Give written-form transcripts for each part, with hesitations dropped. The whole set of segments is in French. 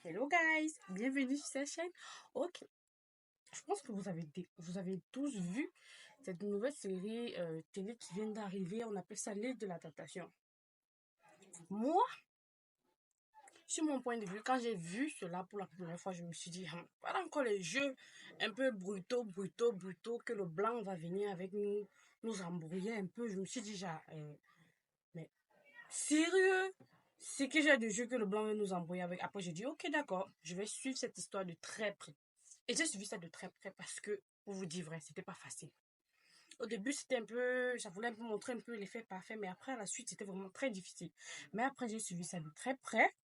Hello guys, bienvenue sur cette chaîne. Ok, je pense que vous avez tous vu cette nouvelle série télé qui vient d'arriver. On appelle ça l'île de la tentation. Moi, sur mon point de vue, quand j'ai vu cela pour la première fois, je me suis dit, voilà encore les jeux un peu brutaux que le blanc va venir avec nous embrouiller un peu. Je me suis dit, mais sérieux? C'est que j'ai des jeux que le blanc veut nous embrouiller avec. Après, j'ai dit, ok, d'accord, je vais suivre cette histoire de très près. Et j'ai suivi ça de très près parce que, pour vous dire vrai, c'était pas facile. Au début, c'était un peu, ça voulait un peu montrer un peu l'effet parfait, mais après, à la suite, c'était vraiment très difficile. Mais après, j'ai suivi ça de très près.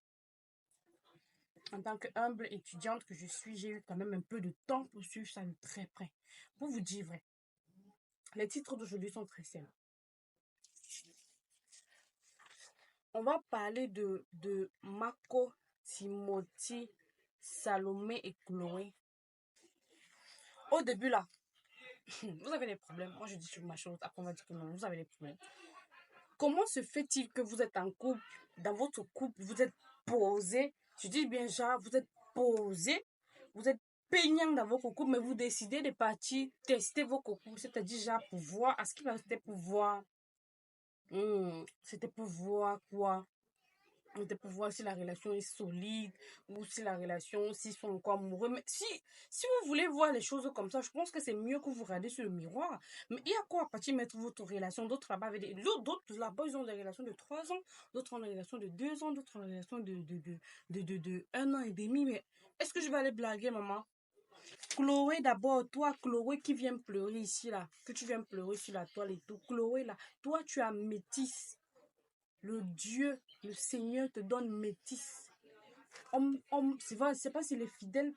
En tant que humble étudiante que je suis, j'ai eu quand même un peu de temps pour suivre ça de très près. Pour vous dire vrai, les titres d'aujourd'hui sont très simples. On va parler de Mako, Timothy, Salomé et Chloé. Au début, là, vous avez des problèmes. Moi, je dis sur ma chose. Après, on va dire que non, vous avez des problèmes. Comment se fait-il que vous êtes en couple, dans votre couple, vous êtes posé, je dis bien genre, vous êtes posé, vous êtes peignant dans votre couple, mais vous décidez de partir tester vos couples, c'est-à-dire genre pour voir, à ce qu'il va c'était pour voir, c'était pour voir quoi? C'était pour voir si la relation est solide ou si la relation, s'ils sont encore amoureux. Mais si vous voulez voir les choses comme ça, je pense que c'est mieux que vous regardez sur le miroir. Mais il y a quoi à partir de mettre votre relation? D'autres là-bas, d'autres là-bas, ils ont des relations de 3 ans, d'autres ont des relations de 2 ans, d'autres ont des relations de 1 an et demi. Mais est-ce que je vais aller blaguer, maman? Chloé, d'abord, toi, Chloé qui vient pleurer ici, là, que tu viens pleurer sur la toile et tout. Chloé, là, toi, tu as métisse. Le Dieu, le Seigneur te donne métisse. C'est vrai, c'est pas s'il est fidèle,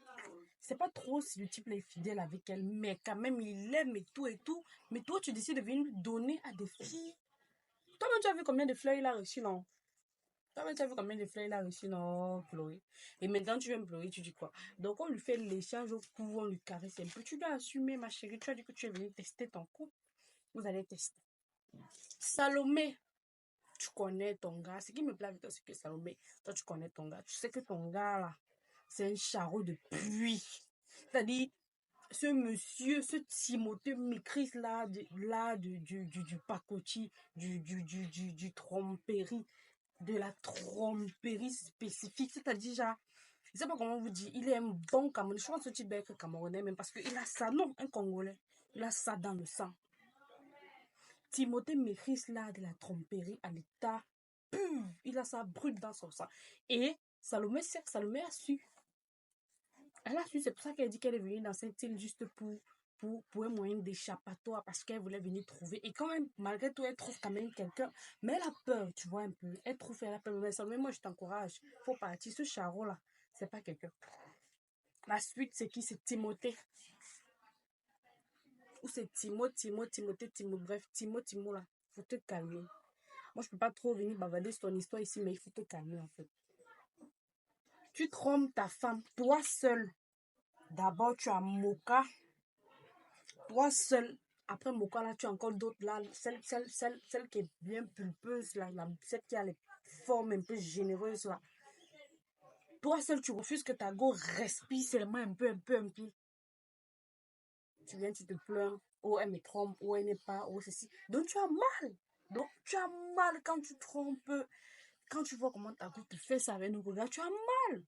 c'est pas trop si le type est fidèle avec elle, mais quand même il l'aime et tout et tout. Mais toi, tu décides de venir lui donner à des filles. Toi-même, tu as vu combien de fleurs il a reçu, non? Toi-même, tu as vu combien de fleurs il a reçu, non, Chloé? Et maintenant, tu viens pleurer, tu dis quoi? Donc, on lui fait l'échange au cou, on lui caresse un peu. Tu dois assumer, ma chérie. Tu as dit que tu es venue tester ton couple. Vous allez tester. Salomé, tu connais ton gars. Ce qui me plaît avec toi, c'est que Salomé, toi, tu connais ton gars. Tu sais que ton gars, là, c'est un charreau de pluie. C'est-à-dire, ce monsieur, ce Timothée maîtrise du pacotille, du tromperie, de la tromperie spécifique. C'est-à-dire, genre, je sais pas comment vous dire, il est un bon Camerounais. Je pense que ce type d'être Camerounais, même parce qu'il a ça, non, un Congolais. Il a ça dans le sang. Timothée maîtrise l'art de la tromperie à l'état pur. Il a ça brut dans son sang. Et Salomé a su. Elle a su, c'est pour ça qu'elle dit qu'elle est venue dans cette île juste pour un moyen d'échappatoire parce qu'elle voulait venir trouver. Et quand même, malgré tout, elle trouve quand même quelqu'un. Mais elle a peur, tu vois un peu. Elle a peur. Mais Salomé, moi, je t'encourage. Faut partir. Ce charreau-là, c'est pas quelqu'un. La suite, c'est qui? C'est Timothée. Ou c'est bref, Timo, là. Faut te calmer. Moi, je peux pas trop venir bavarder sur ton histoire ici, mais il faut te calmer, en fait. Tu trompes ta femme, toi seul. D'abord, tu as Moka. Toi seul. Après Moka, là, tu as encore d'autres, là. Celle qui est bien pulpeuse, là. Celle qui a les formes un peu généreuses, là. Toi seul, tu refuses que ta go respire seulement un peu. Tu viens, tu te plains. Oh, elle me trompe. Oh, elle n'est pas. Oh, ceci. Donc, tu as mal. Donc, tu as mal quand tu trompes. Quand tu vois comment ta go te fait ça avec nous, regarde, tu as mal.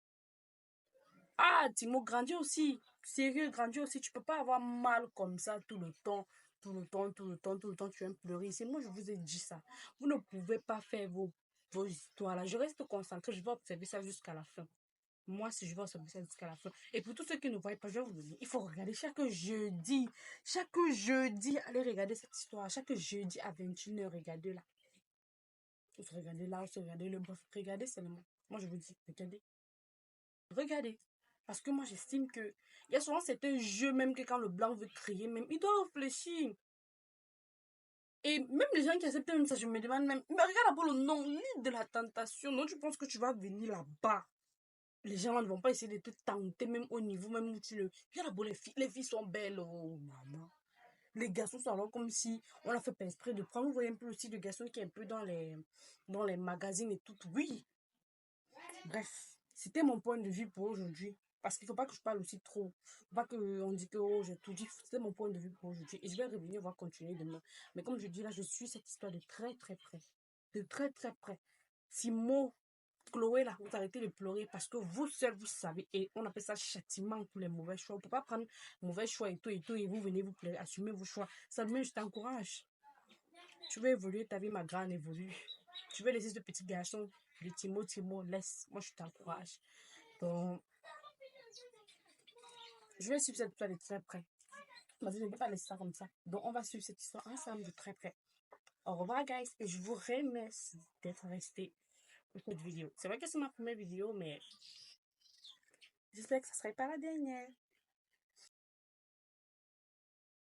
Ah, Timo, grandis aussi. Sérieux, grandis aussi. Tu peux pas avoir mal comme ça tout le temps. Tu viens pleurer. C'est moi, je vous ai dit ça. Vous ne pouvez pas faire vos histoires là. Je reste concentrée. Je vais observer ça jusqu'à la fin. Moi, si je vais observer ça jusqu'à la fin. Et pour tous ceux qui ne voient pas, je vais vous dire, il faut regarder chaque jeudi. Chaque jeudi, allez regarder cette histoire. Chaque jeudi à 21h, regardez là. Vous regardez là, vous regardez le bof. Regardez seulement. Moi, je vous dis, regardez. Regardez. Parce que moi, j'estime que il y a souvent certains jeux, même que quand le blanc veut crier, même, il doit réfléchir. Et même les gens qui acceptent même ça, je me demande même, mais regarde d'abord le nom, l'île de la tentation. Non, tu penses que tu vas venir là-bas. Les gens ne vont pas essayer de te tenter, même au niveau, même où tu le. Regarde d'abord les filles sont belles, oh maman. Les garçons sont alors comme si on a fait pas exprès de prendre. Vous voyez un peu aussi de garçons qui est un peu dans les magazines et tout. Oui. Bref. C'était mon point de vue pour aujourd'hui. Parce qu'il ne faut pas que je parle aussi trop. Il ne faut pas qu'on dise que oh, j'ai tout dit. C'était mon point de vue pour aujourd'hui. Et je vais revenir, on va continuer demain. Mais comme je dis là, je suis cette histoire de très très près. De très très près. Simon, Chloé là, vous arrêtez de pleurer parce que vous seul vous savez. Et on appelle ça châtiment pour les mauvais choix. On ne peut pas prendre mauvais choix et vous venez vous pleurer. Assumez vos choix. Ça même, je t'encourage. Tu veux évoluer ta vie, ma grande évolue. Tu veux laisser ce petit garçon, le Timo, laisse. Moi, je t'encourage. Donc, je vais suivre cette histoire de très près. Parce que je ne peux pas laisser ça comme ça. Donc, on va suivre cette histoire ensemble de très près. Au revoir, guys. Et je vous remercie d'être restés pour cette vidéo. C'est vrai que c'est ma première vidéo, mais j'espère que ça ne serait pas la dernière.